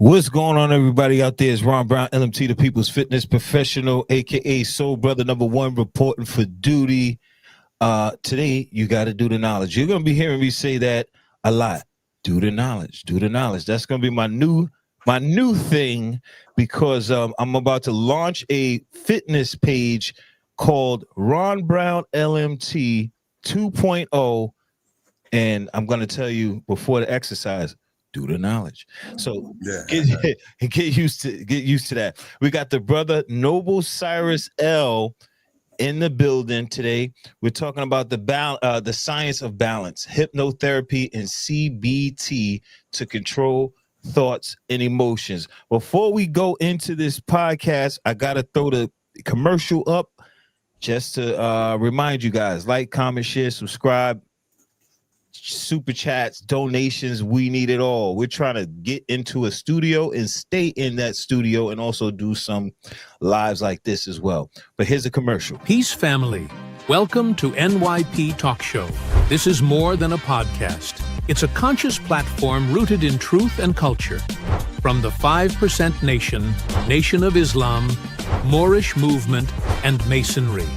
What's going on, everybody out there? It's Ron Brown, LMT, the People's Fitness Professional, aka Soul Brother #1, reporting for duty. Today, you got to do the knowledge. You're gonna be hearing me say that a lot. Do the knowledge. Do the knowledge. That's gonna be my new thing because I'm about to launch a fitness page called Ron Brown LMT 2.0, and I'm gonna tell you before the exercise. Do the knowledge. So get used to that. We got the brother Noble Cyriz L in the building today. We're talking about the science of balance, hypnotherapy, and CBT to control thoughts and emotions. Before we go into this podcast, I gotta throw the commercial up just to remind you guys: like, comment, share, subscribe. Super chats, donations, we need it all. We're trying to get into a studio and stay in that studio and also do some lives like this as well. But here's a commercial. Peace family, welcome to NYP Talk Show. This is more than a podcast. It's a conscious platform rooted in truth and culture. From the 5% Nation, Nation of Islam, Moorish movement, and Masonry.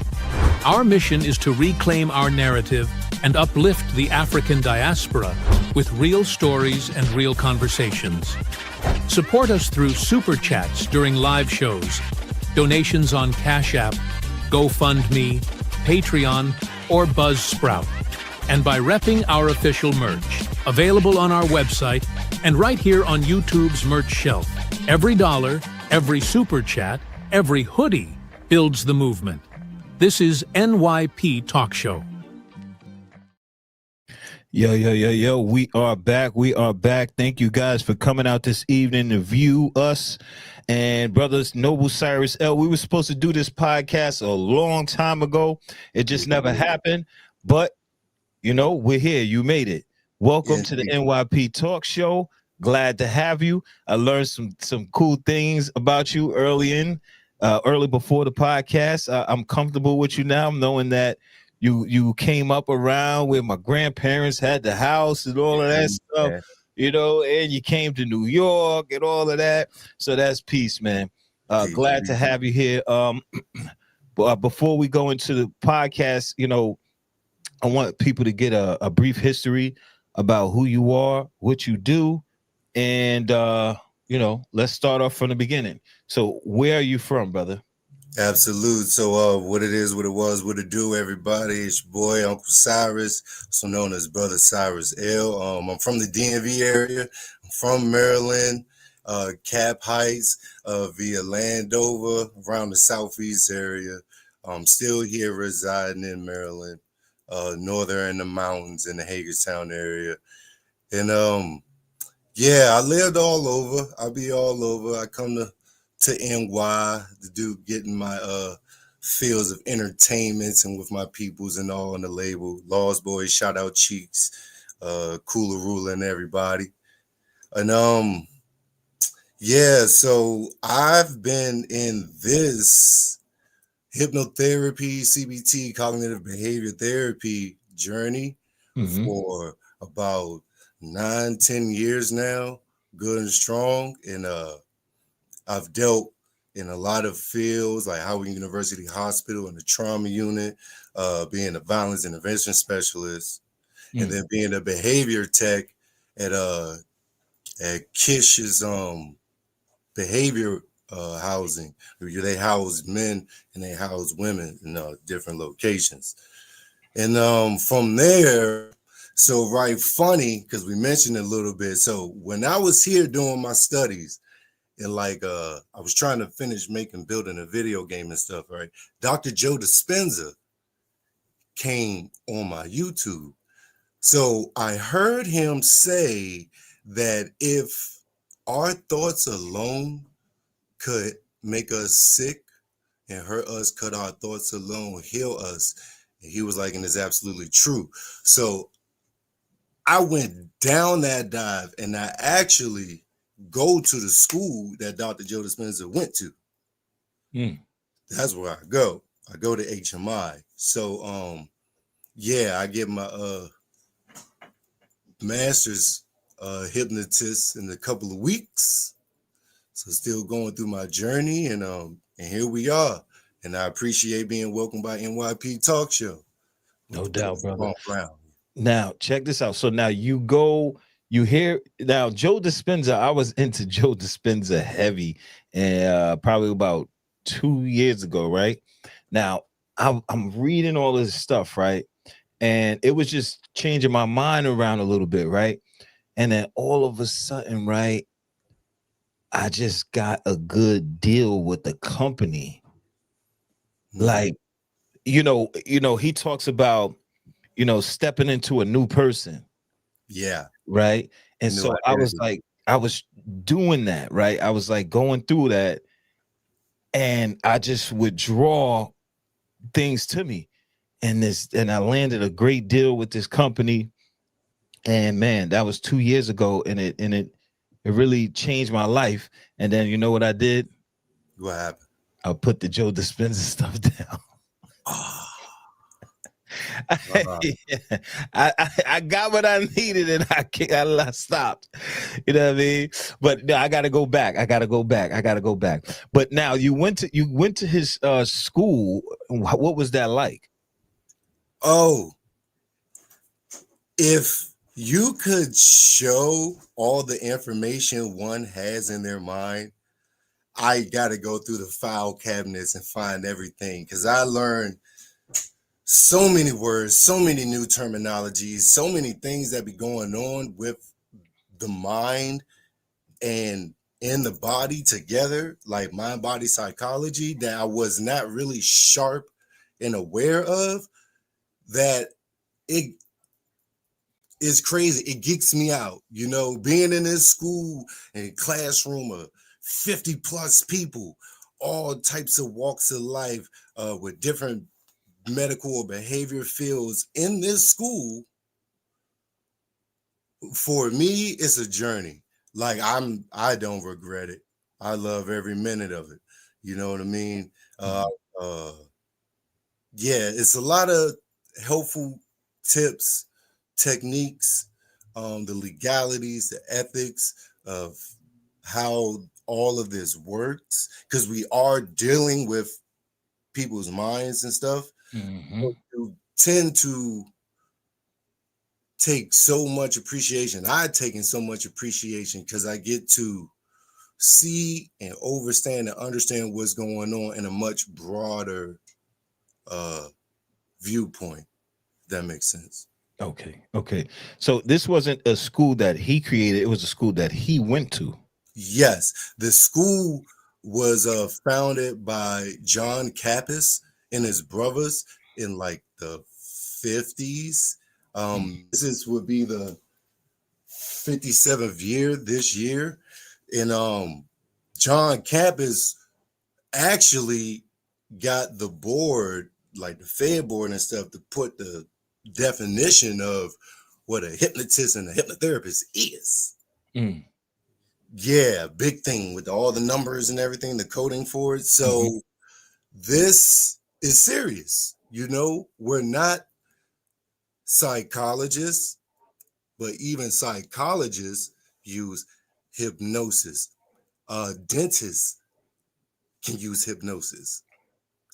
Our mission is to reclaim our narrative and uplift the African diaspora with real stories and real conversations. Support us through super chats during live shows, donations on Cash App, GoFundMe, Patreon, or Buzzsprout, and by repping our official merch, available on our website and right here on YouTube's merch shelf. Every dollar, every super chat, every hoodie builds the movement. This is NYP Talk Show. Yo, we are back. Thank you guys for coming out this evening to view us. And brothers, Noble Cyriz L, we were supposed to do this podcast a long time ago. It just never happened. But, you know, we're here. You made it. Welcome to the NYP Talk Show. Glad to have you. I learned some cool things about you early before the podcast. I'm comfortable with you now, knowing that you came up around where my grandparents had the house and all of that stuff, you know, and you came to New York and all of that. So that's peace, man. Glad to have you here. But before we go into the podcast, you know, I want people to get a brief history about who you are, what you do, and you know, let's start off from the beginning. So where are you from, brother? Absolute. So what it is, what it was, what it do, everybody. It's your boy, Uncle Cyriz, also known as Brother Cyriz L. I'm from the DMV area. I'm from Maryland, Cap Heights, via Landover, around the Southeast area. I'm still here residing in Maryland, northern in the mountains in the Hagerstown area. And I lived all over. I be all over. I come to NY to do getting my fields of entertainments and with my peoples and all on the label. Laws Boys, shout out Cheeks, Cooler Ruler and everybody. And so I've been in this hypnotherapy, CBT, cognitive behavior therapy journey for about 9-10 years now, good and strong. And I've dealt in a lot of fields like Howard University Hospital in the trauma unit, being a violence intervention specialist, and then being a behavior tech at Kish's behavior housing. They house men and they house women in different locations. And from there, so funny, because we mentioned it a little bit. So when I was here doing my studies, and I was trying to finish building a video game and stuff, right? Dr. Joe Dispenza came on my YouTube. So I heard him say that if our thoughts alone could make us sick and hurt us, cut our thoughts alone, heal us. And he was like, and it's absolutely true. So I went down that dive and I actually go to the school that Dr. Joe Dispenza went to. That's where I go. I go to HMI. So I get my master's hypnotist in a couple of weeks. So still going through my journey, and here we are. And I appreciate being welcomed by NYP Talk Show. No doubt, brother. Brown. Now, check this out. So now you hear now Joe Dispenza. I was into Joe Dispenza heavy, and probably about 2 years ago, right? Now, I'm reading all this stuff, right? And it was just changing my mind around a little bit, right? And then all of a sudden, right, I just got a good deal with the company. Like, he talks about, stepping into a new person. Yeah. Right. And so I was doing that, right? I was like going through that, and I just would draw things to me. And I landed a great deal with this company. And man, that was 2 years ago, and it really changed my life. And then you know what I did? What happened? I put the Joe Dispenza stuff down. I got what I needed, and I stopped. You know what I mean? But no, I gotta go back. But now you went to his school. What was that like? Oh, if you could show all the information one has in their mind, I gotta go through the file cabinets and find everything, because I learned so many words, so many new terminologies, so many things that be going on with the mind and in the body together, like mind body psychology, that I was not really sharp and aware of, that it is crazy. It geeks me out, being in this school and classroom of 50 plus people, all types of walks of life, with different medical or behavior fields in this school. For me, it's a journey. Like I don't regret it. I love every minute of it. You know what I mean? Yeah, it's a lot of helpful tips, techniques, the legalities, the ethics of how all of this works, because we are dealing with people's minds and stuff. You tend to take so much appreciation. I've taken so much appreciation because I get to see and understand what's going on in a much broader viewpoint. If that makes sense. Okay. So this wasn't a school that he created. It was a school that he went to. Yes. The school was founded by John Kappas and his brothers in like the 50s. This would be the 57th year this year. And John Kappas actually got the board, like the Fed board and stuff, to put the definition of what a hypnotist and a hypnotherapist is. Yeah, big thing with all the numbers and everything, the coding for it. So this is serious. We're not psychologists, but even psychologists use hypnosis. Dentists can use hypnosis.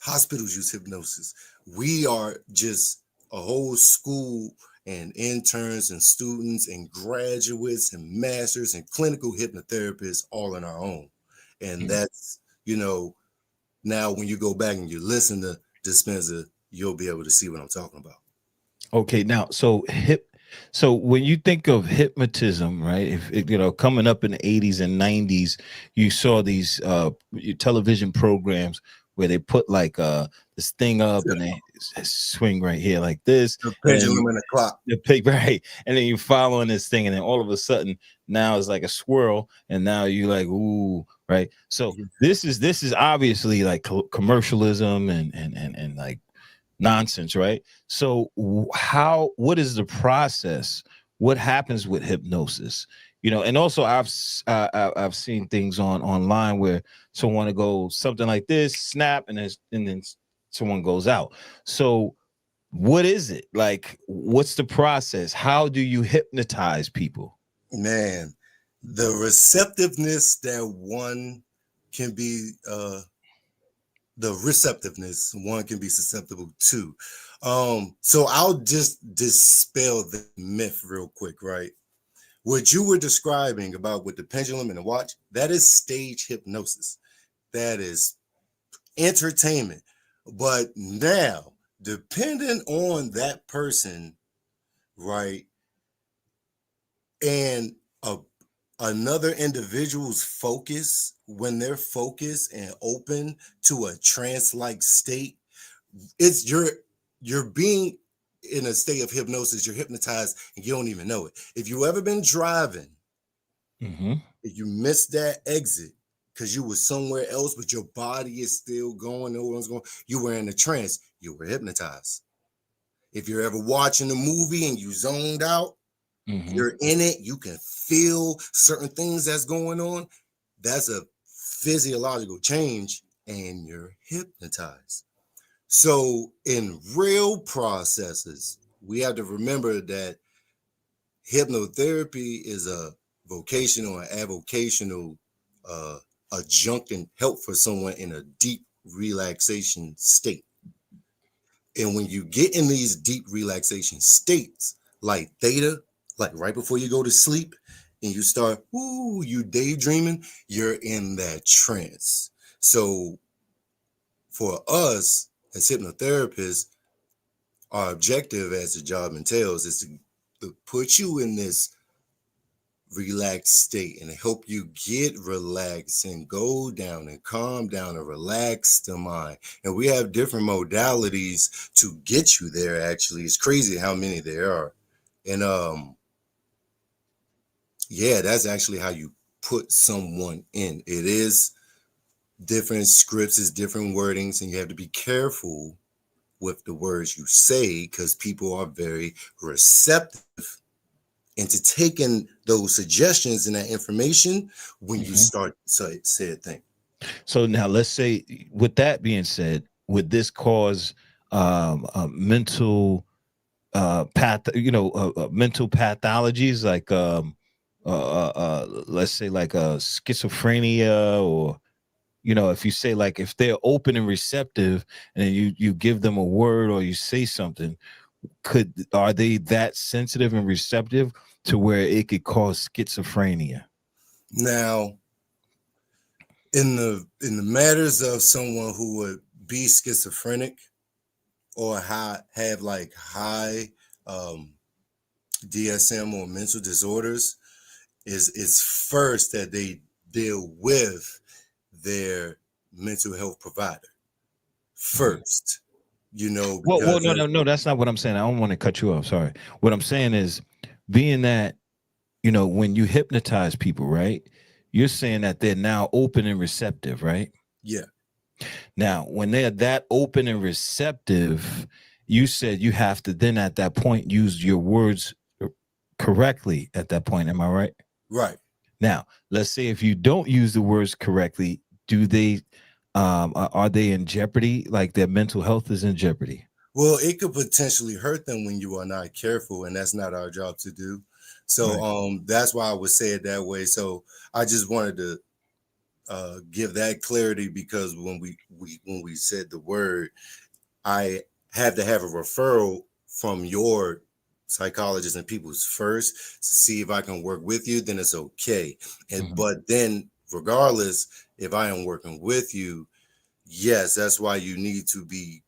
Hospitals use hypnosis. We are just a whole school and interns and students and graduates and masters and clinical hypnotherapists all on our own. And that's, now when you go back and you listen to Dispenza, you'll be able to see what I'm talking about. Okay, now so when you think of hypnotism, right? If coming up in the 80s and 90s, you saw these television programs where they put like this thing up and they swing right here like this. The pendulum and the clock. Right. And then you following this thing, and then all of a sudden now it's like a swirl, and now you like, ooh, right. So this is obviously like commercialism and like nonsense, right? So what is the process? What happens with hypnosis? And also I've seen things online where someone to go something like this, snap, and then someone goes out. So what is it? Like, what's the process? How do you hypnotize people? Man, the receptiveness that one can be the receptiveness one can be susceptible to. So I'll just dispel the myth real quick, right? What you were describing about with the pendulum and the watch, that is stage hypnosis. That is entertainment. But now, depending on that person, right, and another individual's focus, when they're focused and open to a trance-like state, it's you're being in a state of hypnosis. You're hypnotized and you don't even know it. If you ever been driving, if you missed that exit because you were somewhere else, but your body is still going, no one's going, you were in a trance, you were hypnotized. If you're ever watching a movie and you zoned out, you're in it, you can feel certain things that's going on. That's a physiological change and you're hypnotized. So in real processes, we have to remember that hypnotherapy is a vocational and avocational adjunct help for someone in a deep relaxation state. And when you get in these deep relaxation states, like theta, like right before you go to sleep, and you start, you daydreaming, you're in that trance. So for us as hypnotherapists, our objective, as the job entails, is to put you in this relaxed state and help you get relaxed and go down and calm down and relax the mind. And we have different modalities to get you there. Actually, it's crazy how many there are. And that's actually how you put someone in. It is different scripts, it's different wordings, and you have to be careful with the words you say because people are very receptive into taking those suggestions and that information when you start to say a thing. So now let's say, with that being said, would this cause mental mental pathologies like let's say like schizophrenia, or if you say, like, if they're open and receptive and you give them a word or you say something, are they that sensitive and receptive to where it could cause schizophrenia? Now, in the matters of someone who would be schizophrenic or have like high DSM or mental disorders, is first that they deal with their mental health provider first. Well, no, that's not what I'm saying. I don't want to cut you off. Sorry. What I'm saying is, being that, when you hypnotize people, right? You're saying that they're now open and receptive, right? Yeah. Now, when they're that open and receptive, you said you have to then at that point use your words correctly at that point. Am I right? Right. Now, let's say if you don't use the words correctly, do they are they in jeopardy? Like their mental health is in jeopardy? Well, it could potentially hurt them when you are not careful, and that's not our job to do. So Right. That's why I would say it that way. So I just wanted to give that clarity, because when we said the word, I have to have a referral from your psychologist and people's first to see if I can work with you, then it's okay. But then regardless, if I am working with you, yes, that's why you need to be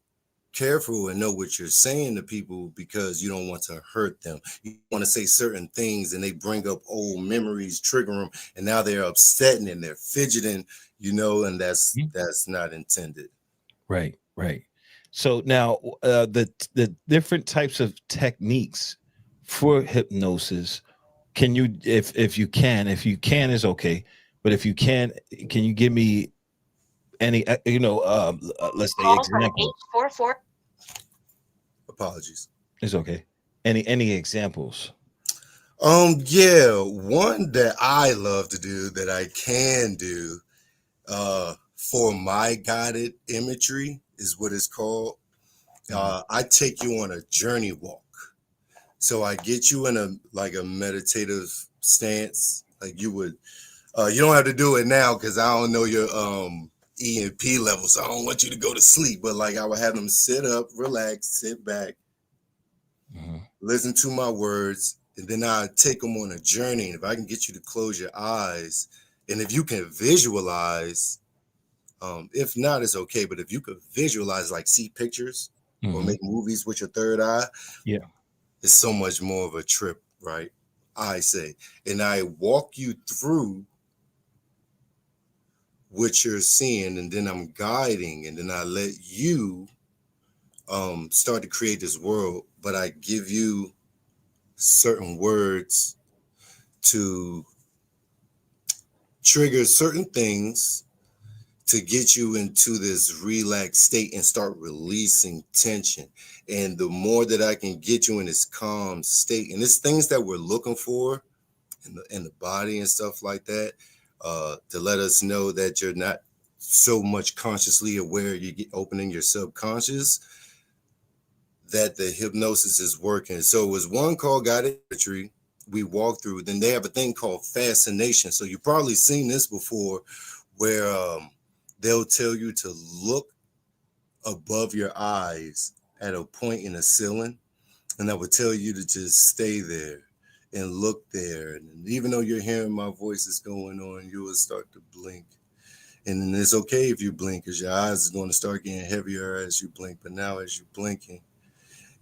careful and know what you're saying to people, because you don't want to hurt them. You want to say certain things and they bring up old memories, trigger them, and now they're upsetting and they're fidgeting, and that's not intended. Right. So now the different types of techniques for hypnosis, can you, if you can is okay, but if you can you give me any let's say examples? Apologies. It's okay. Any examples? One that I love to do, that I can do for my guided imagery, is what it's called. I take you on a journey walk. So I get you in a meditative stance, like you would. You don't have to do it now because I don't know your E&P level, so I don't want you to go to sleep. But like I would have them sit up, relax, sit back, listen to my words, and then I take them on a journey. And if I can get you to close your eyes, and if you can visualize, if not, it's okay. But if you could visualize, like see pictures or make movies with your third eye, yeah, it's so much more of a trip, right? I say, and I walk you through what you're seeing, and then I'm guiding, and then I let you start to create this world, but I give you certain words to trigger certain things to get you into this relaxed state and start releasing tension. And the more that I can get you in this calm state, and it's things that we're looking for in the body and stuff like that, to let us know that you're not so much consciously aware, you get opening your subconscious, that the hypnosis is working. So it was one called guided imagery we walk through. Then they have a thing called fascination. So you've probably seen this before, where they'll tell you to look above your eyes at a point in the ceiling, and that would tell you to just stay there and look there. And even though you're hearing my voice is going on, you will start to blink. And then it's okay if you blink, because your eyes is going to start getting heavier as you blink. But now as you're blinking,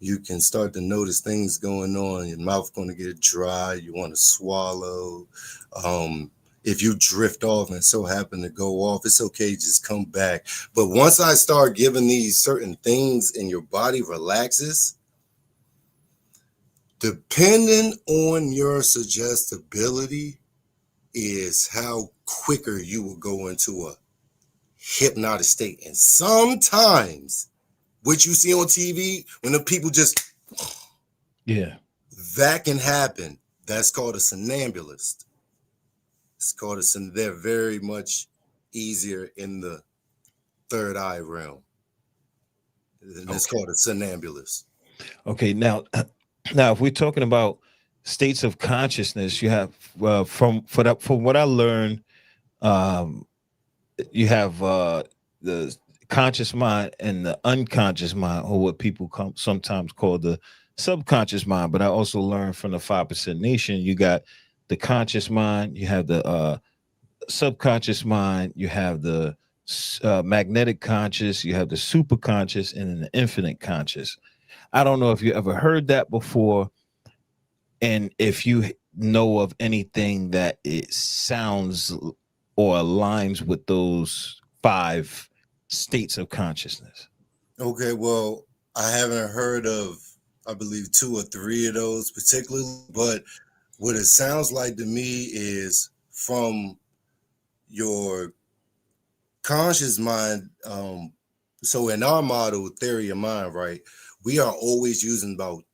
you can start to notice things going on. Your mouth going to get dry. You want to swallow. If you drift off and so happen to go off, it's okay. Just come back. But once I start giving these certain things and your body relaxes, depending on your suggestibility is how quicker you will go into a hypnotic state. And sometimes what you see on TV, when the people just, that can happen. That's called a somnambulist. It's called they're very much easier in the third eye realm. And it's called a somnambulist. Okay, now if we're talking about states of consciousness, you have from what I learned, you have the conscious mind and the unconscious mind, or what people sometimes call the subconscious mind. But I also learned from the 5% Nation, you got the conscious mind, you have the subconscious mind, you have the magnetic conscious, you have the super conscious, and then the infinite conscious. I don't know if you ever heard that before, and if you know of anything that it sounds or aligns with those 5 states of consciousness. Okay, well, I haven't heard of, I believe, 2 or 3 of those particularly, but what it sounds like to me is from your conscious mind. So in our model theory of mind, right, we are always using about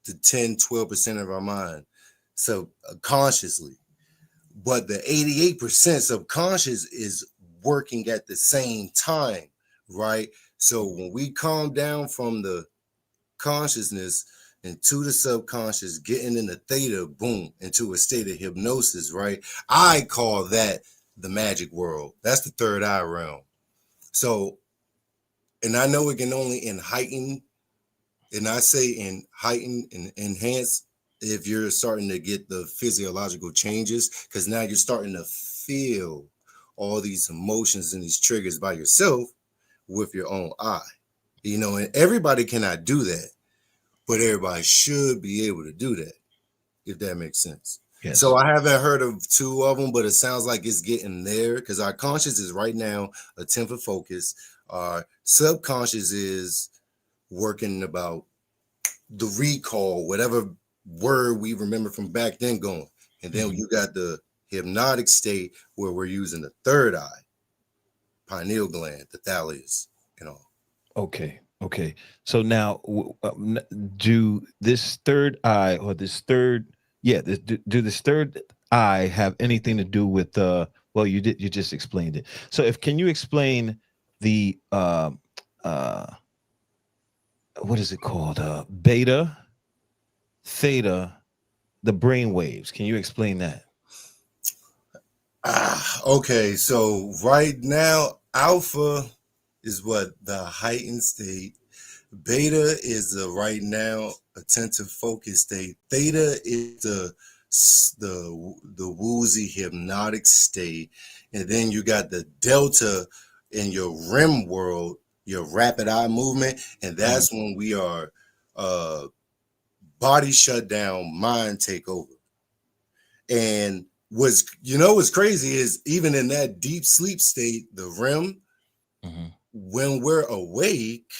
the 10-12% of our mind, so consciously, but the 88% subconscious is working at the same time, right? So when we calm down from the consciousness into the subconscious, getting in the theta, boom, into a state of hypnosis, right? I call that the magic world. That's the third eye realm. So, and I know it can only heighten, and I say in heighten and enhance if you're starting to get the physiological changes, because now you're starting to feel all these emotions and these triggers by yourself with your own eye. You know, and everybody cannot do that, but everybody should be able to do that, if that makes sense. Yes. So I haven't heard of 2 of them, but it sounds like it's getting there, because our conscious is right now a 10 for focus. Our subconscious is working about the recall, whatever word we remember from back then going. And then you got the hypnotic state where we're using the third eye, pineal gland, the thalamus, and all. Okay. So now, do this third eye or this third, do this third eye have anything to do with well, you just explained it. So can you explain the what is it called? Beta, theta, the brain waves. Can you explain that? Okay, so right now, alpha is what the heightened state. Beta is the right now attentive focus state. Theta is the woozy hypnotic state, and then you got the delta in your REM world, your rapid eye movement, and that's when we are body shut down, mind take over. And what's crazy is even in that deep sleep state, the REM, when we're awake,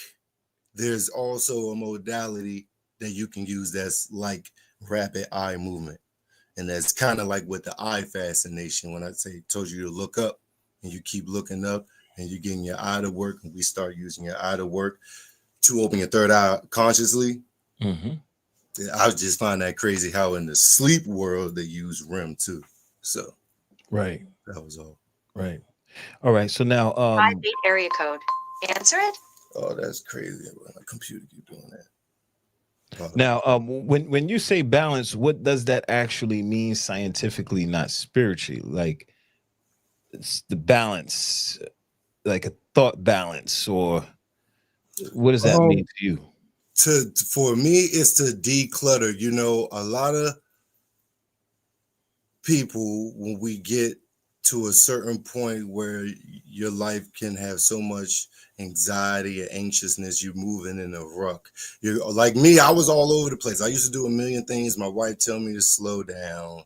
there's also a modality that you can use that's like rapid eye movement. And that's kind of like with the eye fascination. When I told you to look up and you keep looking up and you're getting your eye to work, and we start using your eye to work to open your third eye consciously. I just find that crazy how in the sleep world they use REM too. So Right. that was all. Right. All right. So now 58 area code. Answer it. Oh, that's crazy. My computer keep doing that. Now, when you say balance, what does that actually mean scientifically, not spiritually? Like it's the balance, like a thought balance, or what does that mean to you? For me, it's to declutter. You know, a lot of people, when we get to a certain point where your life can have so much anxiety and anxiousness, you're moving in a ruck. You're like me, I was all over the place. I used to do a million things. My wife tell me to slow down.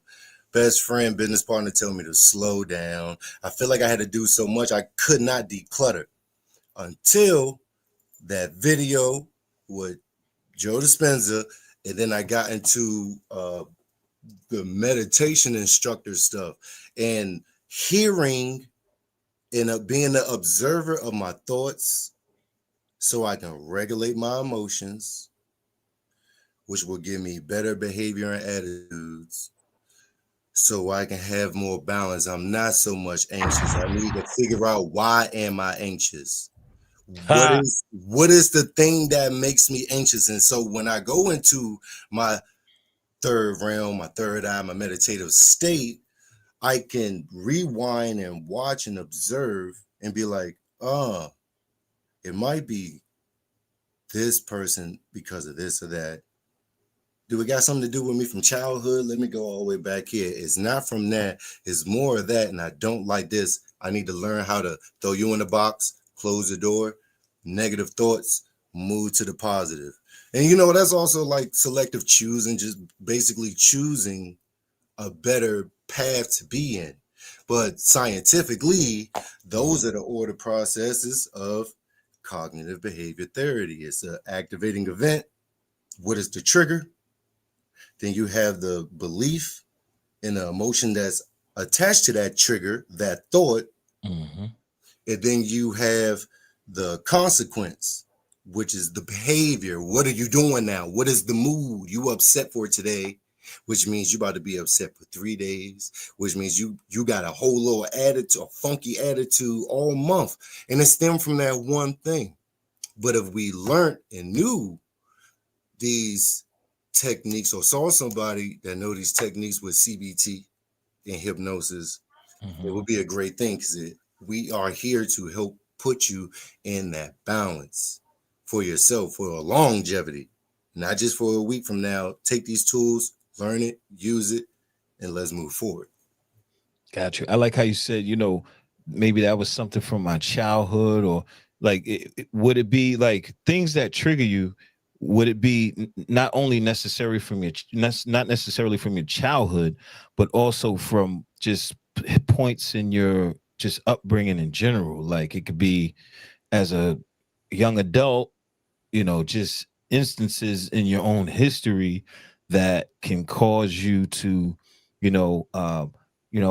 Best friend, business partner tell me to slow down. I feel like I had to do so much. I could not declutter until that video with Joe Dispenza. And then I got into the meditation instructor stuff and hearing and being the observer of my thoughts so I can regulate my emotions, which will give me better behavior and attitudes so I can have more balance. I'm not so much anxious. I need to figure out, why am I anxious? What is the thing that makes me anxious? And so when I go into my third realm, my third eye, my meditative state, I can rewind and watch and observe and be like, it might be this person because of this or that. Do it got something to do with me from childhood? Let me go all the way back here. It's not from that. It's more of that. And I don't like this. I need to learn how to throw you in the box, close the door, negative thoughts, move to the positive. And you know, that's also like selective choosing, just basically choosing a better path to be in. But scientifically, those are the order processes of cognitive behavior therapy. It's an activating event. What is the trigger? Then you have the belief and the emotion that's attached to that trigger, that thought. And then you have the consequence, which is the behavior. What are you doing now? What is the mood you upset for today? Which means you about to be upset for 3 days, which means you got a whole little attitude, a funky attitude all month. And it stemmed from that one thing. But if we learned and knew these techniques, or saw somebody that know these techniques with CBT and hypnosis, it would be a great thing, because we are here to help put you in that balance for yourself, for a longevity, not just for a week from now. Take these tools, learn it, use it, and let's move forward. Gotcha. I like how you said, you know, maybe that was something from my childhood, or like, would it be like things that trigger you? Would it be not only necessary from your, not necessarily from your childhood, but also from just points in your just upbringing in general? Like it could be as a young adult, you know, just instances in your own history that can cause you to,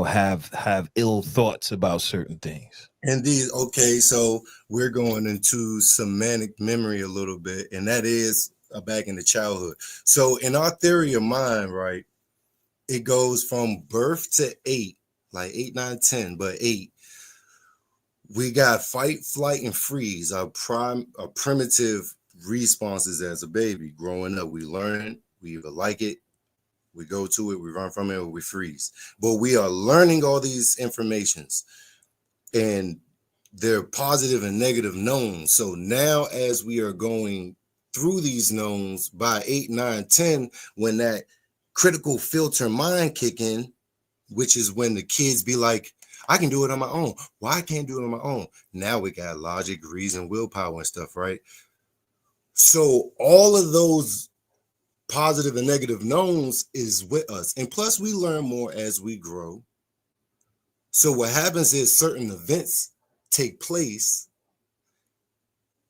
have ill thoughts about certain things. Indeed. Okay, so we're going into semantic memory a little bit, and that is back in the childhood. So in our theory of mind, right, it goes from birth to 8, like 8, 9, 10, but 8. We got fight, flight, and freeze, our primitive responses as a baby. Growing up, we learn, we either like it We go to it, we run from it, or we freeze. But we are learning all these informations, and they're positive and negative knowns. So now as we are going through these knowns by 8, 9, 10, when that critical filter mind kick in, which is when the kids be like, I can do it on my own. Why I can't do it on my own? Now we got logic, reason, willpower and stuff, right? So all of those positive and negative knowns is with us. And plus we learn more as we grow. So what happens is certain events take place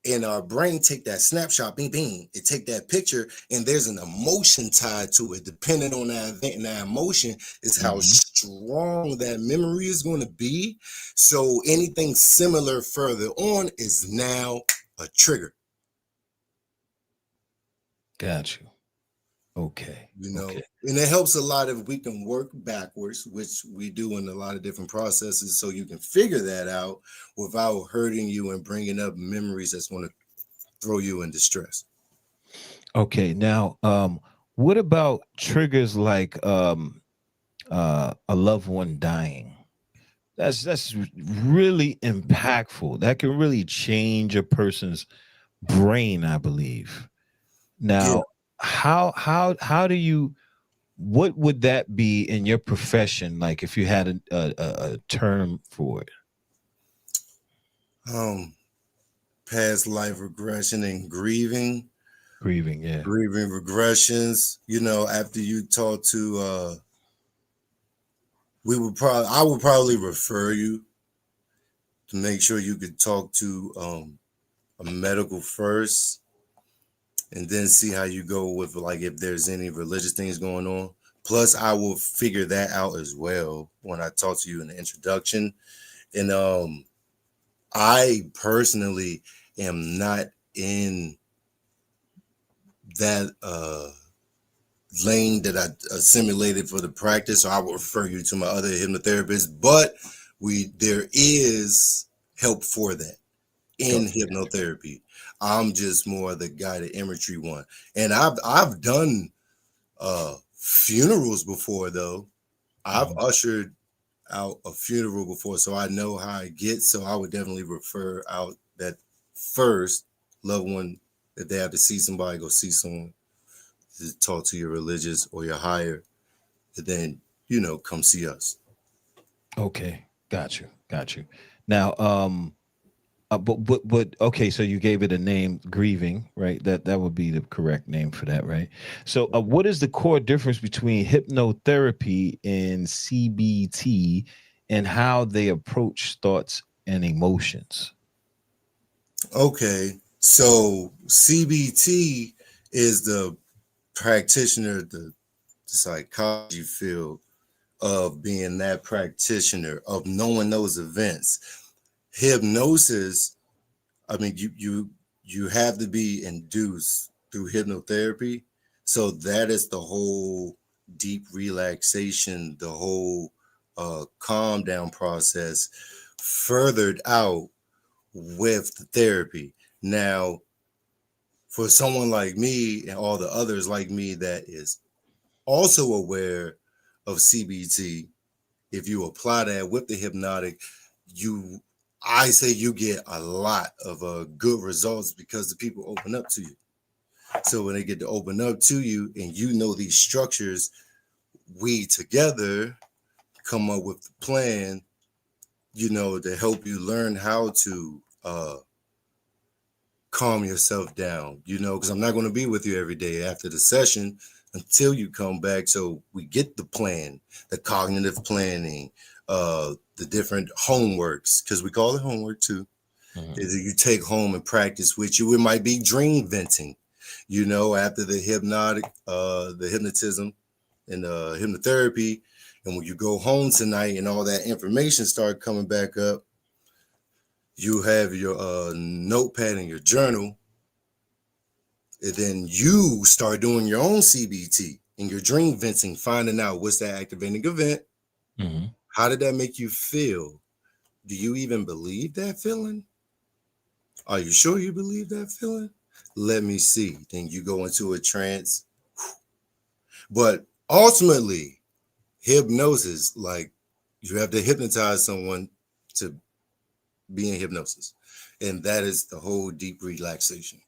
and our brain take that snapshot, bing, bing, it take that picture, and there's an emotion tied to it. Depending on that event and that emotion is how strong that memory is going to be. So anything similar further on is now a trigger. Got you. Okay. You know, Okay. and it helps a lot if we can work backwards, which we do in a lot of different processes, so you can figure that out without hurting you and bringing up memories that's going to throw you in distress. Okay. Now, what about triggers like a loved one dying? That's really impactful. That can really change a person's brain, I believe. Yeah. Now, how do you, what would that be in your profession? Like if you had a term for it? Past life regression and grieving Yeah. regressions. You know, after you talk to I would probably refer you to make sure you could talk to a medical first, and then see how you go with, like, if there's any religious things going on. Plus I will figure that out as well when I talk to you in the introduction. And I personally am not in that lane that I assimilated for the practice, so I will refer you to my other hypnotherapist. But there is help for that in hypnotherapy. I'm just more the guided imagery one, and I've done funerals before though. I've ushered out a funeral before, so I know how it gets. So I would definitely refer out that first loved one. If they have to see somebody, go see someone. To talk to your religious or your higher, and then, you know, come see us. Okay. Got you. Now, but okay, so you gave it a name, grieving, right? That would be the correct name for that, right? So what is the core difference between hypnotherapy and CBT and how they approach thoughts and emotions? Okay, so CBT is the practitioner, the psychology field of being that practitioner, of knowing those events. Hypnosis, I mean, you have to be induced through hypnotherapy. So that is the whole deep relaxation, the whole calm down process furthered out with the therapy. Now, for someone like me and all the others like me that is also aware of CBT, if you apply that with the hypnotic, I say you get a lot of good results because the people open up to you. So when they get to open up to you and you know these structures, we together come up with the plan, you know, to help you learn how to calm yourself down, you know, because I'm not going to be with you every day after the session until you come back. So we get the plan, the cognitive planning, the different homeworks, because we call it homework too. Is you take home and practice with you. It might be dream venting, you know, after the hypnotism and hypnotherapy. And when you go home tonight and all that information start coming back up, you have your notepad and your journal, and then you start doing your own CBT and your dream venting, finding out what's that activating event. How did that make you feel? Do you even believe that feeling? Are you sure you believe that feeling? Let me see. Then you go into a trance. But ultimately, hypnosis, like you have to hypnotize someone to be in hypnosis. And that is the whole deep relaxation.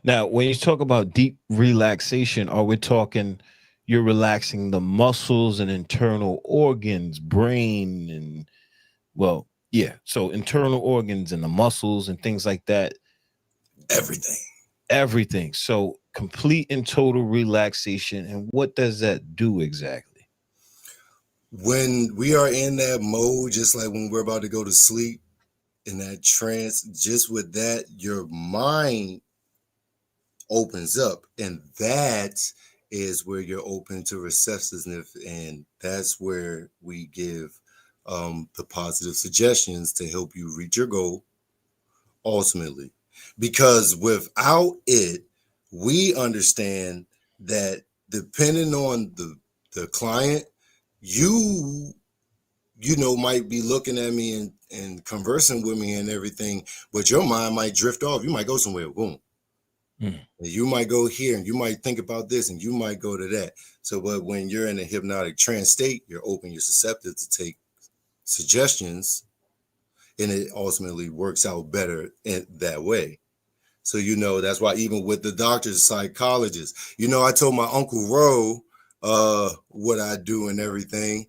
Now, when you talk about deep relaxation, are we talking you're relaxing the muscles and internal organs, brain, and well, yeah. So internal organs and the muscles and things like that, Everything. everything. So complete and total relaxation. And what does that do exactly? When we are in that mode, just like when we're about to go to sleep, in that trance, just with that, your mind opens up, and that is where you're open to receptiveness, and that's where we give the positive suggestions to help you reach your goal ultimately. Because without it, we understand that depending on the client, you might be looking at me and conversing with me and everything, but your mind might drift off. You might go somewhere, boom. Mm. You might go here and you might think about this and you might go to that. So, but when you're in a hypnotic trance state, you're open, you're susceptible to take suggestions, and it ultimately works out better in that way. So, that's why even with the doctors, psychologists, I told my Uncle Ro what I do and everything.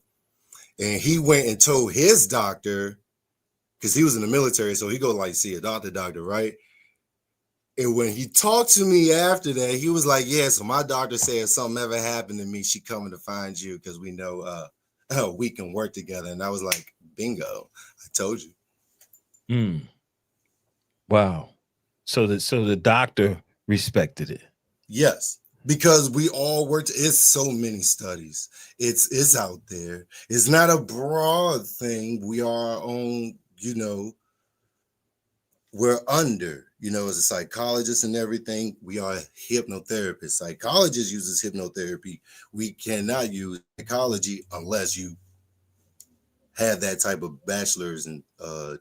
And he went and told his doctor, because he was in the military, so he go like see a doctor, right? And when he talked to me after that, he was like, yeah, so my doctor said if something ever happened to me, she coming to find you because we know we can work together. And I was like, bingo, I told you. Mm. Wow. So the doctor respected it. Yes, because we all worked. It's so many studies. It's out there. It's not a broad thing. We are our own, we're under, as a psychologist and everything, we are hypnotherapists. Psychologist uses hypnotherapy. We cannot use psychology unless you have that type of bachelor's and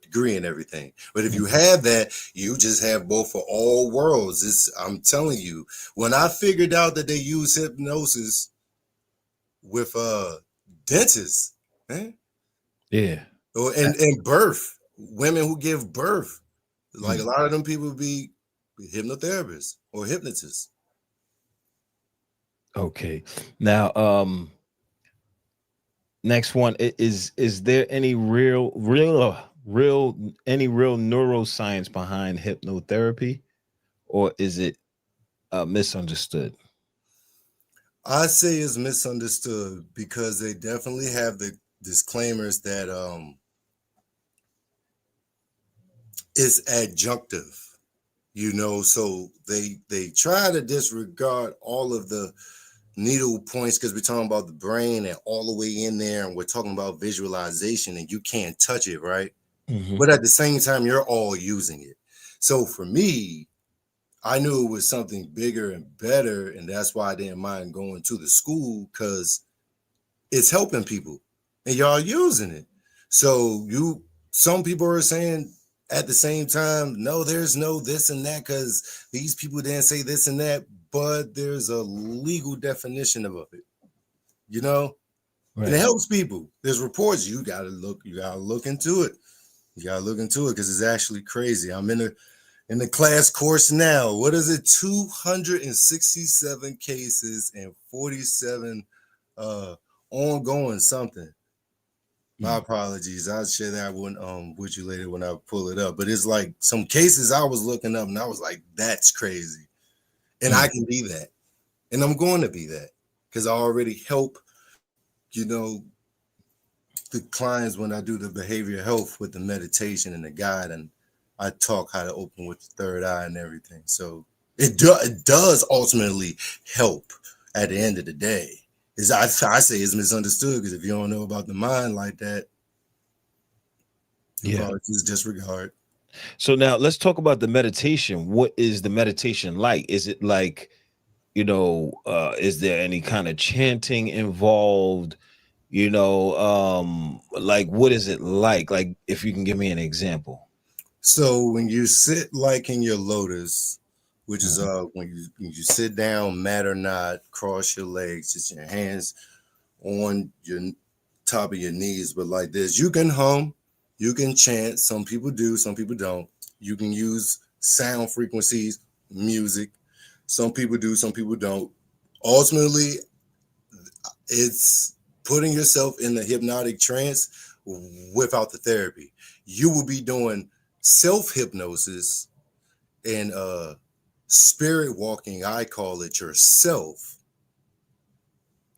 degree and everything. But if you have that, you just have both for all worlds. I'm telling you, when I figured out that they use hypnosis with dentists, Yeah. and birth, women who give birth, like a lot of them people be hypnotherapists or hypnotists. Okay. Now, next one is there any real neuroscience behind hypnotherapy, or is it misunderstood? I say it's misunderstood because they definitely have the disclaimers that it's adjunctive, so they try to disregard all of the needle points because we're talking about the brain and all the way in there, and we're talking about visualization, and you can't touch it, right? Mm-hmm. But at the same time, you're all using it. So for me, I knew it was something bigger and better, and that's why I didn't mind going to the school, because it's helping people and y'all using it. So some people are saying at the same time, no, there's no this and that because these people didn't say this and that, but there's a legal definition of it, Right. and it helps people. There's reports. You gotta look into it. You gotta look into it because it's actually crazy. I'm in the class course now. What is it? 267 cases and 47 ongoing something. My apologies. I'll share that one with you later when I pull it up. But it's like some cases I was looking up and I was like, that's crazy. And I can be that. And I'm going to be that because I already help, the clients when I do the behavioral health with the meditation and the guide, and I talk how to open with the third eye and everything. So it does ultimately help at the end of the day. I say it's misunderstood because if you don't know about the mind like that, you probably just disregard. So now let's talk about the meditation. What is the meditation like? Is it like, is there any kind of chanting involved? Like what is it like? Like if you can give me an example. So when you sit like in your lotus, which is when you sit down, mat or not, cross your legs, just your hands on your top of your knees, but like this. You can hum, you can chant. Some people do, some people don't. You can use sound frequencies, music. Some people do, some people don't. Ultimately, it's putting yourself in the hypnotic trance without the therapy. You will be doing self-hypnosis and spirit walking, I call it, yourself,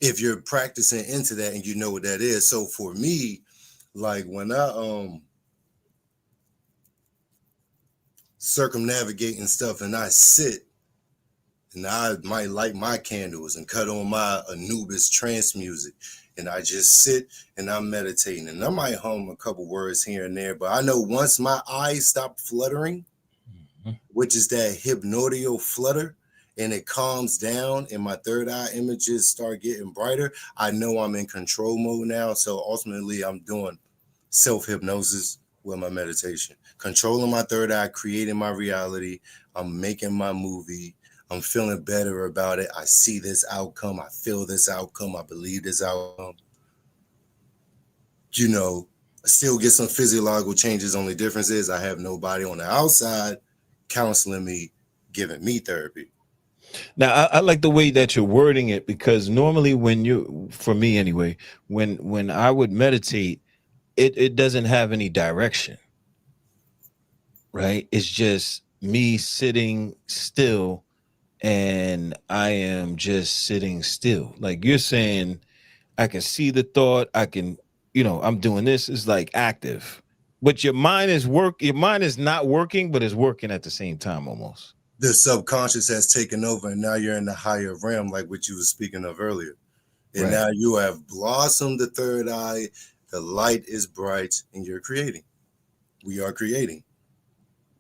if you're practicing into that and you know what that is. So for me, like when I circumnavigate and stuff and I sit and I might light my candles and cut on my Anubis trance music and I just sit and I'm meditating and I might hum a couple words here and there, but I know once my eyes stop fluttering, which is that hypnotic flutter, and it calms down and my third eye images start getting brighter, I know I'm in control mode now. So ultimately I'm doing self-hypnosis with my meditation, controlling my third eye, creating my reality. I'm making my movie. I'm feeling better about it. I see this outcome. I feel this outcome. I believe this outcome. You know, I still get some physiological changes. Only difference is I have nobody on the outside counseling me, giving me therapy. Now, I like the way that you're wording it, because normally for me anyway, when I would meditate, it doesn't have any direction, right? It's just me sitting still and I am just sitting still. Like you're saying, I can see the thought, I can, I'm doing this, is like active. But your mind is not working, but it's working at the same time almost. The subconscious has taken over and now you're in the higher realm, like what you were speaking of earlier. And Right. now you have blossomed the third eye, the light is bright, and you're creating. We are creating.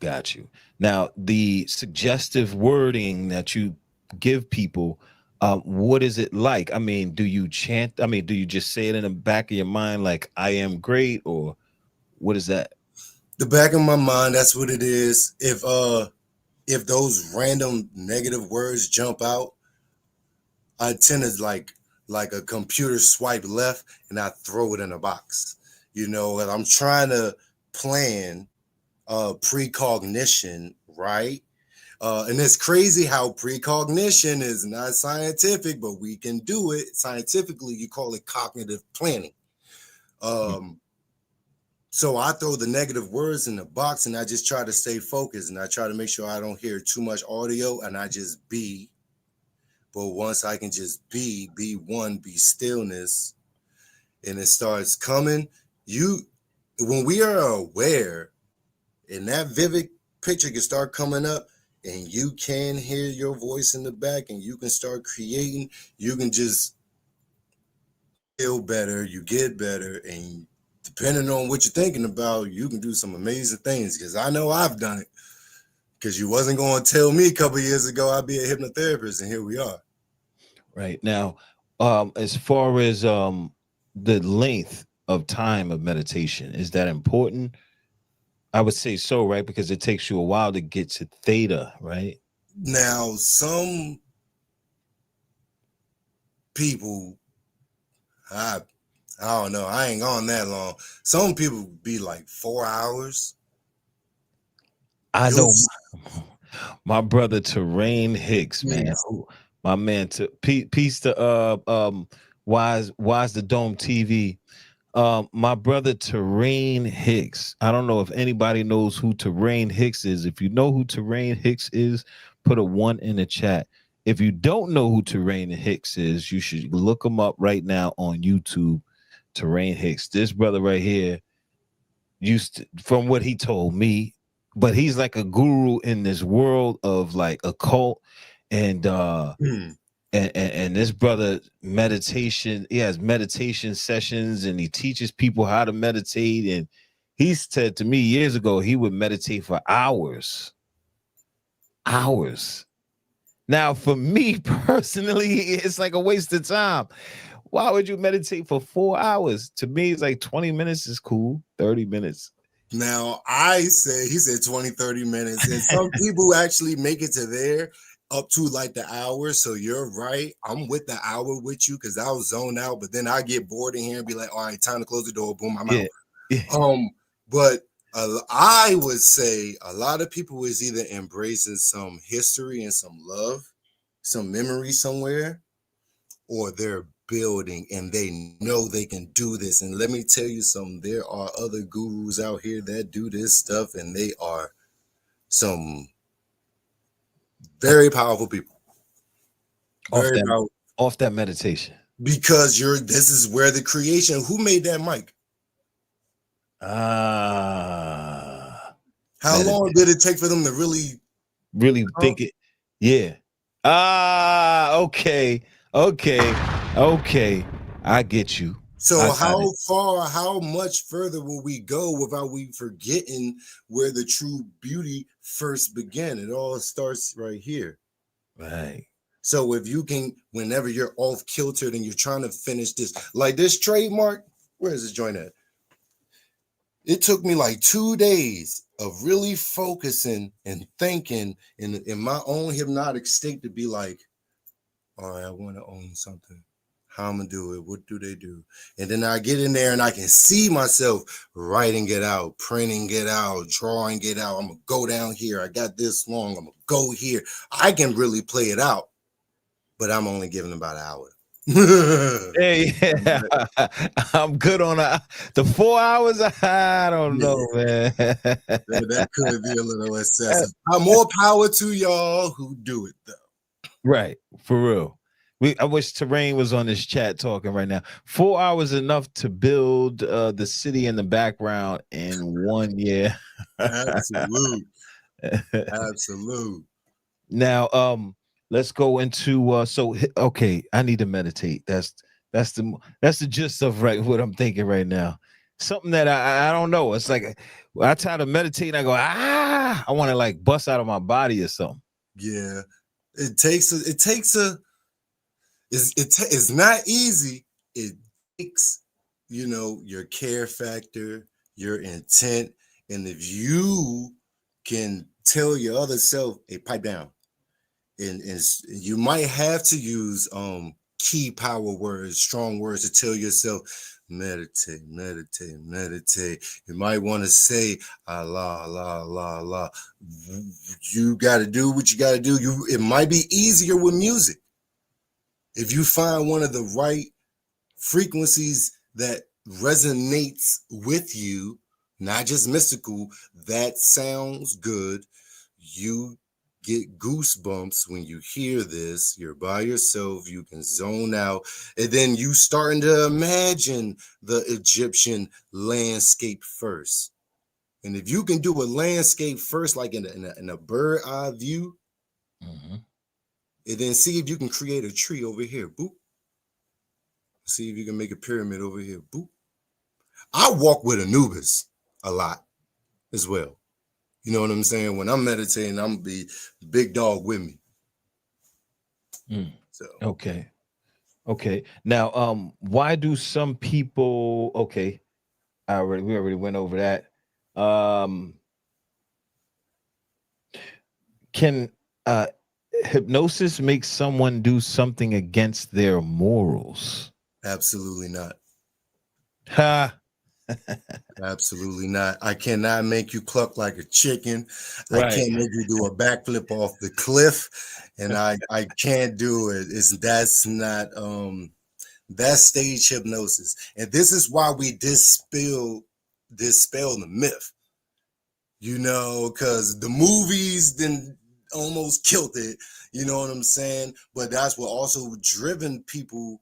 Got you. Now, the suggestive wording that you give people, what is it like? I mean, do you chant? I mean, do you just say it in the back of your mind like, I am great, or what is that? The back of my mind, that's what it is. If those random negative words jump out, I tend to like a computer swipe left and I throw it in a box. And I'm trying to plan precognition, right? And it's crazy how precognition is not scientific, but we can do it scientifically. You call it cognitive planning. So I throw the negative words in the box and I just try to stay focused and I try to make sure I don't hear too much audio and I just be. But once I can just be one, be stillness, and it starts coming, when we are aware and that vivid picture can start coming up and you can hear your voice in the back and you can start creating, you can just feel better, you get better, and depending on what you're thinking about, you can do some amazing things, because I know I've done it, because you wasn't going to tell me a couple of years ago I'd be a hypnotherapist, and here we are. Right. Now, as far as the length of time of meditation, is that important? I would say so, right? Because it takes you a while to get to theta, right? Now, some people, I don't know, I ain't gone that long. Some people be like 4 hours. I know my brother Terrain Hicks, man. Yes. My man, to peace to Wise the Dome TV. My brother Terrain Hicks. I don't know if anybody knows who Terrain Hicks is. If you know who Terrain Hicks is, put a 1 in the chat. If you don't know who Terrain Hicks is, you should look him up right now on YouTube. Terrain Hicks. This brother right here from what he told me, but he's like a guru in this world of like occult and and this brother meditation, he has meditation sessions and he teaches people how to meditate. And he said to me years ago he would meditate for hours. Now for me personally, it's like a waste of time. Why would you meditate for 4 hours? To me, it's like 20 minutes is cool, 30 minutes. Now, I say, he said 20, 30 minutes. And some people actually make it to there up to like the hour. So you're right. I'm with the hour with you because I was zoned out. But then I get bored in here and be like, all right, time to close the door. Boom, I'm Yeah. out. But I would say a lot of people is either embracing some history and some love, some memory somewhere, or they're building and they know they can do this. And let me tell you something, there are other gurus out here that do this stuff, and they are some very powerful people. Very powerful. Off that meditation. Because this is where the creation, who made that mic? How long did it take for them to really think it? Yeah. Okay. I get you. So how much further will we go without we forgetting where the true beauty first began? It all starts right here. Right. So if you can, whenever you're off kiltered and you're trying to finish this, like this trademark, where is this joint at? It took me like 2 days of really focusing and thinking in my own hypnotic state to be like, all right, I want to own something. How I'm gonna do it? What do they do? And then I get in there and I can see myself writing it out, printing it out, drawing it out. I'm gonna go down here. I got this long. I'm gonna go here. I can really play it out, but I'm only giving about an hour. Hey, yeah. I'm good on the 4 hours. I don't know, man. That could be a little excessive. More power to y'all who do it though. Right, for real. I wish Terrain was on this chat talking right now. 4 hours enough to build the city in the background in 1 year. Absolute. Now, let's go into okay. I need to meditate. That's the gist of what I'm thinking right now. Something that I don't know. It's like I try to meditate and I go I want to like bust out of my body or something. Yeah, it's not easy. It takes your care factor, your intent, and if you can tell your other self, hey, pipe down. And you might have to use key power words, strong words to tell yourself, meditate. You might want to say, Allah, Allah, Allah, Allah. You got to do what you got to do. It might be easier with music. If you find one of the right frequencies that resonates with you, not just mystical, that sounds good. You get goosebumps when you hear this. You're by yourself, you can zone out, and then you starting to imagine the Egyptian landscape first. And if you can do a landscape first, like in a bird eye view, and then see if you can create a tree over here, boop. See if you can make a pyramid over here, boop. I walk with Anubis a lot as well. You know what I'm saying? When I'm meditating, I'm gonna be big dog with me. So okay. Now, why do some people? Okay, we already went over that. Can hypnosis make someone do something against their morals? Absolutely not. Ha. Absolutely not. I cannot make you cluck like a chicken. Right. I can't make you do a backflip off the cliff, and I can't do it. That's not that's stage hypnosis, and this is why we dispel the myth. Because the movies then almost killed it. You know what I'm saying? But that's what also driven people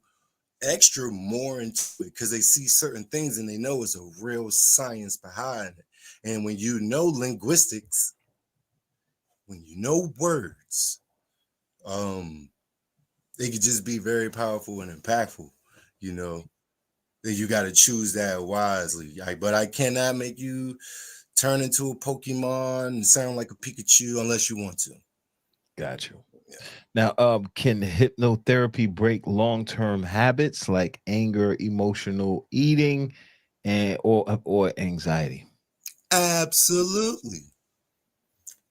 extra more into it, because they see certain things and they know it's a real science behind it. And when you know linguistics, when you know words, they could just be very powerful and impactful. That you got to choose that wisely. But I cannot make you turn into a Pokemon and sound like a Pikachu unless you want to. Got you. Yeah. Now, can hypnotherapy break long-term habits like anger, emotional eating, or anxiety? Absolutely.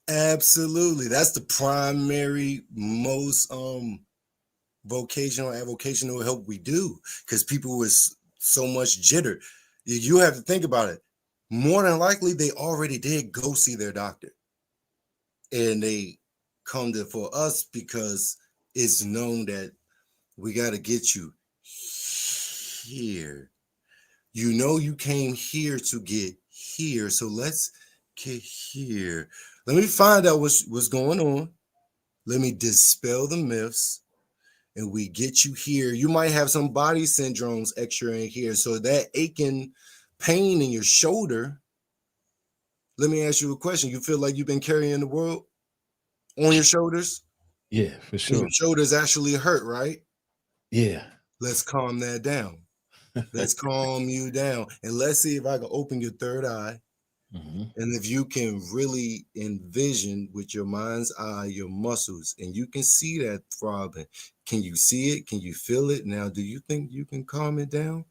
Absolutely. That's the primary most vocational avocational help we do, because people with so much jitter. You have to think about it. More than likely, they already did go see their doctor, and they come to for us because it's known that we got to get you here. You know, you came here to get here, so let's get here. Let me find out what's going on. Let me dispel the myths, and we get you here. You might have some body syndromes extra in here. So that aching pain in your shoulder, let me ask you a question. You feel like you've been carrying the world on your shoulders? Yeah, for And your sure. shoulders actually hurt, right? Yeah. Let's calm that down. Let's calm you down. And let's see if I can open your third eye. Mhm. And if you can really envision with your mind's eye your muscles, and you can see that throbbing. Can you see it? Can you feel it? Now, do you think you can calm it down?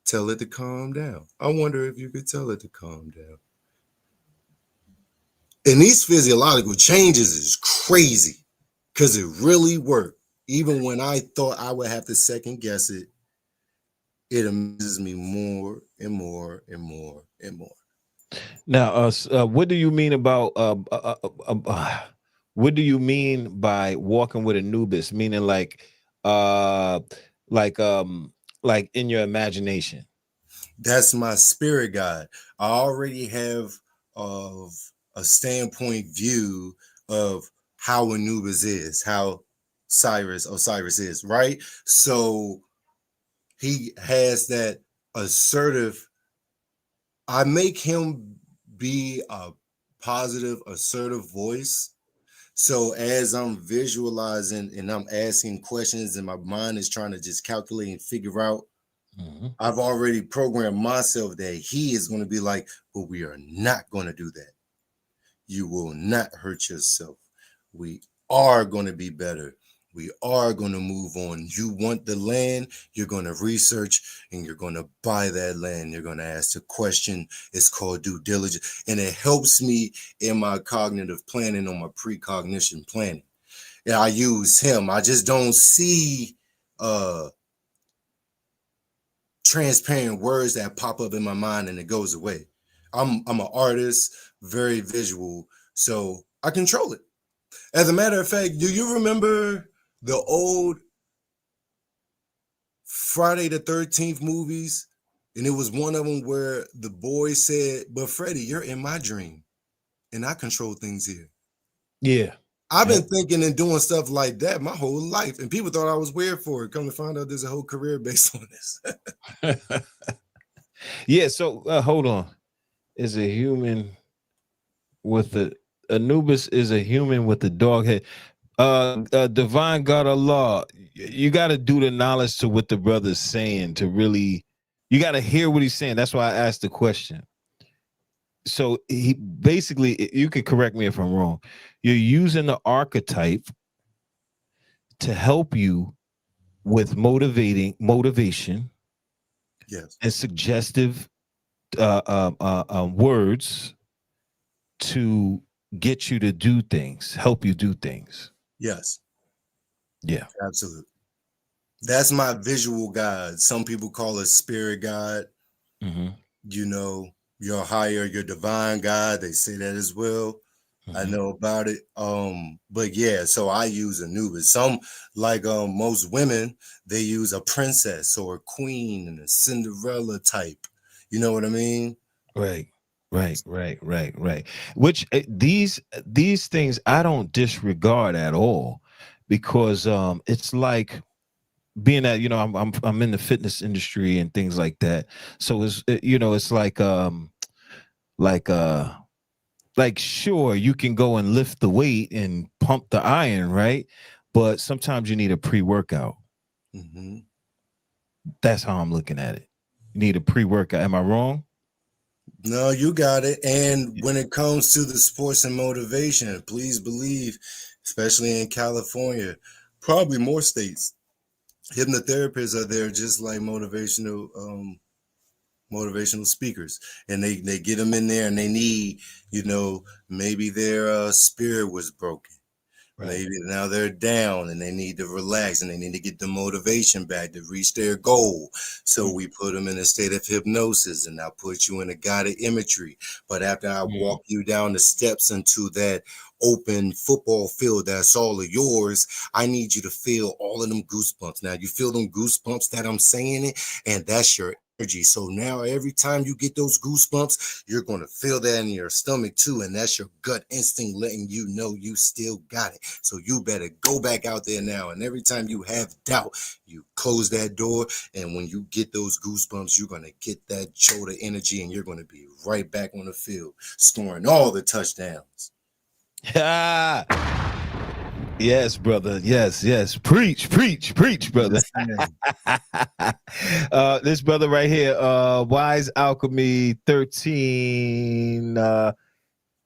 Tell it to calm down. I wonder if you could tell it to calm down. And these physiological changes is crazy, because it really worked. Even when I thought I would have to second guess it, it amazes me more and more and more and more. Now, what do you mean about what do you mean by walking with Anubis? Meaning uh, like um, like in your imagination. That's my spirit guide. I already have of a standpoint view of how Anubis is, how Osiris is, right? So he has that assertive. I make him be a positive, assertive voice. So as I'm visualizing and I'm asking questions and my mind is trying to just calculate and figure out, Mhm. I've already programmed myself that he is going to be like, but we are not going to do that. You will not hurt yourself. We are going to be better. We are going to move on. You want the land, you're going to research and you're going to buy that land. You're going to ask the question. It's called due diligence. And it helps me in my cognitive planning, on my precognition planning. Yeah, I use him. I just don't see transparent words that pop up in my mind and it goes away. I'm an artist, very visual, so I control it. As a matter of fact, do you remember the old Friday the 13th movies? And it was one of them where the boy said, "But Freddie, you're in my dream, and I control things here." Yeah. I've Yep. been thinking and doing stuff like that my whole life, and people thought I was weird for it. Come to find out, there's a whole career based on this. Yeah. So hold on. Is a human with a Anubis is a human with a dog head. Divine God Allah, you got to do the knowledge to what the brother's saying to really. You got to hear what he's saying. That's why I asked the question. So he basically, you can correct me if I'm wrong. You're using the archetype to help you with motivation Yes, and suggestive words to get you to do things, help you do things. yes, Yeah. absolutely. That's my visual guide. Some people call it spirit guide. Mm-hmm. You know, your higher, your divine guide. They say that as well. I Mm-hmm. know about it. But yeah, so I use Anubis. Some, like most women, they use a princess or a queen and a Cinderella type. You know what I mean? Right. Right. Which these things I don't disregard at all, because it's like being that, I'm in the fitness industry and things like that. So it's like sure, you can go and lift the weight and pump the iron, right? But sometimes you need a pre-workout. Mm-hmm. That's how I'm looking at it. You need a pre-workout. Am I wrong? No, you got it. And when it comes to the sports and motivation, please believe, especially in California, probably more states, hypnotherapists are there just like motivational motivational speakers, and they get them in there, and they need, maybe their spirit was broken. Right. Maybe now they're down and they need to relax and they need to get the motivation back to reach their goal. So we put them in a state of hypnosis, and I'll put you in a guided imagery. But after I walk you down the steps into that open football field that's all of yours, I need you to feel all of them goosebumps. Now you feel them goosebumps that I'm saying it, and that's your energy. So now every time you get those goosebumps, you're going to feel that in your stomach too, and that's your gut instinct letting you know you still got it. So you better go back out there now, and every time you have doubt, you close that door, and when you get those goosebumps, you're going to get that shoulder energy, and you're going to be right back on the field scoring all the touchdowns. Yes, brother. Yes. Preach, brother. This brother right here, Wise Alchemy 13.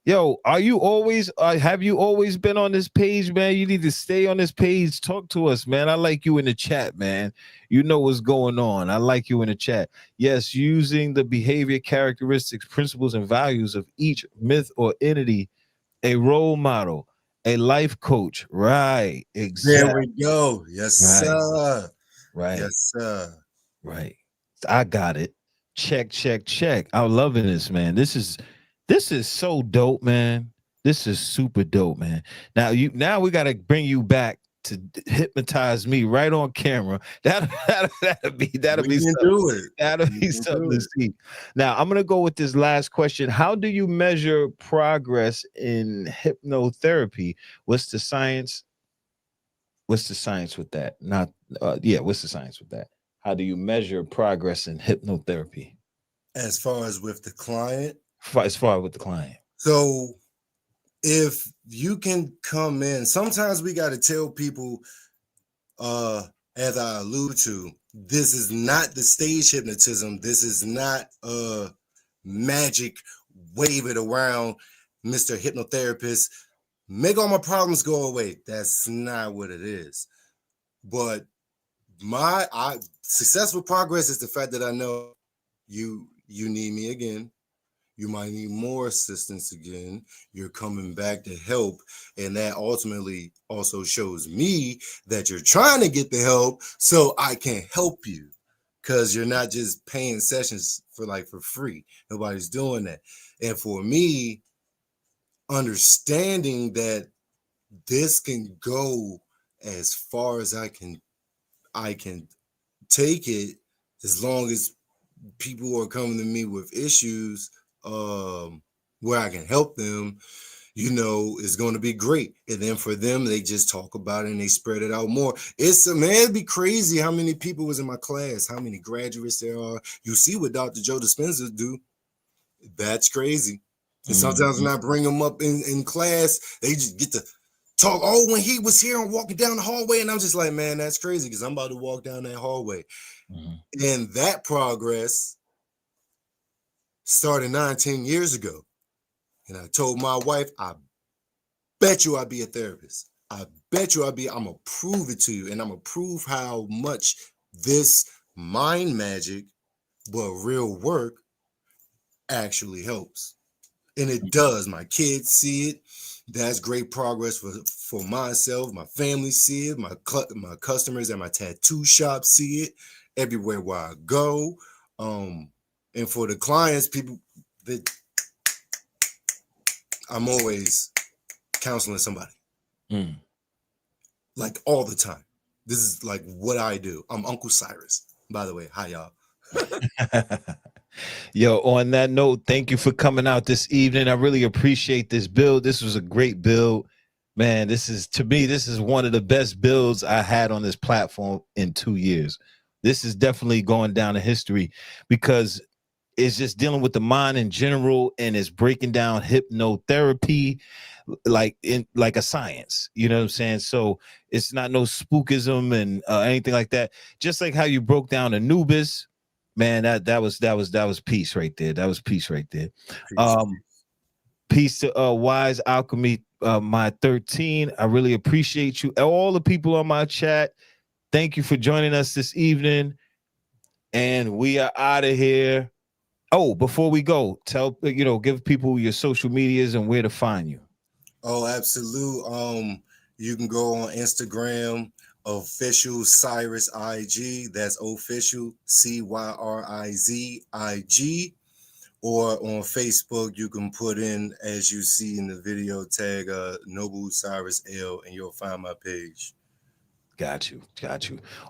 Yo, are you always have you always been on this page, man? You need to stay on this page. Talk to us, man. I like you in the chat, man. You know what's going on. I like you in the chat. Yes, using the behavior, characteristics, principles, and values of each myth or entity, a role model, a life coach. Right. Exactly. There we go. Yes, sir. Right. Yes, sir. Right. I got it. Check. I'm loving this, man. This is so dope, man. This is super dope, man. Now we got to bring you back to hypnotize me right on camera. That'll be something. Do it. That'll be something to see. Now I'm gonna go with this last question. How do you measure progress in hypnotherapy? What's the science? What's the science with that? What's the science with that? How do you measure progress in hypnotherapy? As far as with the client? As far with the client. So if you can come in, sometimes we got to tell people, as I allude to, this is not the stage hypnotism. This is not magic, wave it around, Mr. Hypnotherapist, make all my problems go away. That's not what it is. But successful progress is the fact that I know you need me again. You might need more assistance again. You're coming back to help. And that ultimately also shows me that you're trying to get the help so I can help you, because you're not just paying sessions for free. Nobody's doing that. And for me, understanding that this can go as far as I can take it, as long as people are coming to me with issues where I can help them, is going to be great. And then for them, they just talk about it and they spread it out more. It'd be crazy how many people was in my class, how many graduates there are. You see what Dr. Joe Dispenza do. That's crazy. And sometimes when I bring them up in class, they just get to talk. Oh, when he was here, I'm walking down the hallway, and I'm just like, man, that's crazy, because I'm about to walk down that hallway. And that progress started 19 years ago. And I told my wife, I bet you I'll be a therapist. I bet you I'm going to prove it to you. And I'm going to prove how much this mind magic, but real work, actually helps. And it does. My kids see it. That's great progress for myself. My family see it. My customers at my tattoo shop see it. Everywhere where I go. And for the clients, people that I'm always counseling somebody. Like all the time. This is like what I do. I'm Uncle Cyriz, by the way. Hi, y'all. Yo, on that note, thank you for coming out this evening. I really appreciate this build. This was a great build, man. This is one of the best builds I had on this platform in 2 years. This is definitely going down in history, because it's just dealing with the mind in general, and it's breaking down hypnotherapy like a science. You know what I'm saying? So it's not no spookism and anything like that. Just like how you broke down Anubis. Man, that was peace right there. That was peace right there. Peace to Wise Alchemy, my 13. I really appreciate you. All the people on my chat, thank you for joining us this evening. And we are out of here. Oh, before we go, give people your social medias and where to find you. Oh, absolute. You can go on Instagram, official Cyriz IG. That's official CYRIZ IG. Or on Facebook, you can put in, as you see in the video, tag Noble Cyriz L, and you'll find my page. Got you.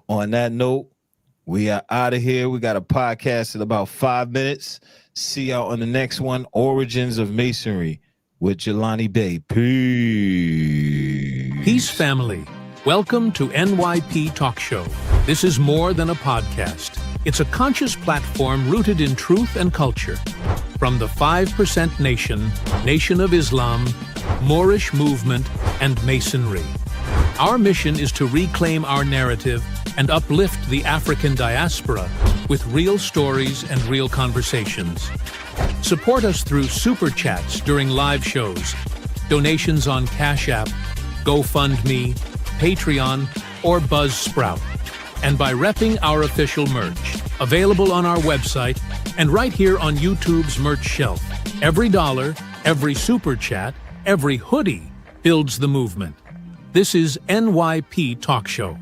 On that note, we are out of here. We got a podcast in about 5 minutes. See y'all on the next one, Origins of Masonry with Jelani Bay. Peace, family. Welcome to NYP Talk Show. This is more than a podcast. It's a conscious platform rooted in truth and culture. From the 5% Nation, Nation of Islam, Moorish movement, and Masonry. Our mission is to reclaim our narrative and uplift the African diaspora with real stories and real conversations. Support us through super chats during live shows, donations on Cash App, GoFundMe, Patreon, or Buzzsprout, and by repping our official merch, available on our website and right here on YouTube's merch shelf. Every dollar, every super chat, every hoodie builds the movement. This is NYP Talk Show.